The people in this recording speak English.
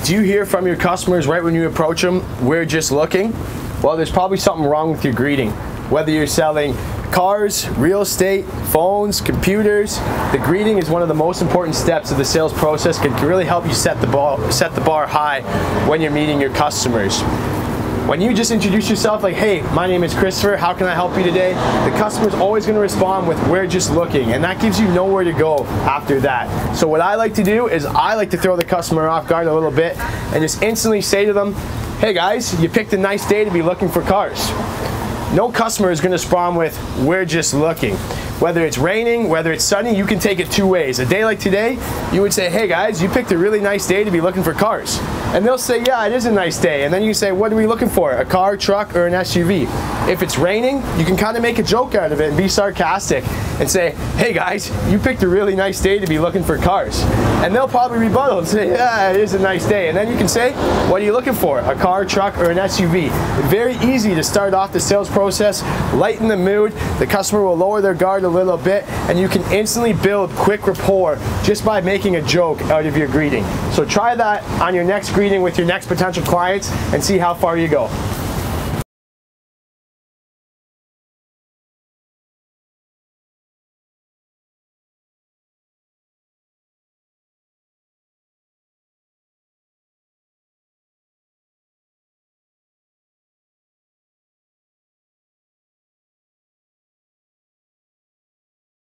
Do you hear from your customers right when you approach them, "We're just looking"? Well, there's probably something wrong with your greeting. Whether you're selling cars, real estate, phones, computers, the greeting is one of the most important steps of the sales process. Can really help you set the bar high when you're meeting your customers. When you just introduce yourself like, "Hey, my name is Christopher, how can I help you today?" the customer's always going to respond with, "We're just looking," and that gives you nowhere to go after that. So what I like to do is I like to throw the customer off guard a little bit and just instantly say to them, "Hey guys, you picked a nice day to be looking for cars." No customer is going to respond with, "We're just looking." Whether it's raining, whether it's sunny, you can take it two ways. A day like today, you would say, "Hey guys, you picked a really nice day to be looking for cars." And they'll say, "Yeah, it is a nice day." And then you say, "What are we looking for? A car, truck, or an SUV?" If it's raining, you can kind of make a joke out of it and be sarcastic and say, "Hey guys, you picked a really nice day to be looking for cars." And they'll probably rebuttal and say, "Yeah, it is a nice day." And then you can say, "What are you looking for? A car, truck, or an SUV?" Very easy to start off the sales process, lighten the mood, the customer will lower their guard a little bit, and you can instantly build quick rapport just by making a joke out of your greeting. So try that on your next greeting with your next potential clients and see how far you go.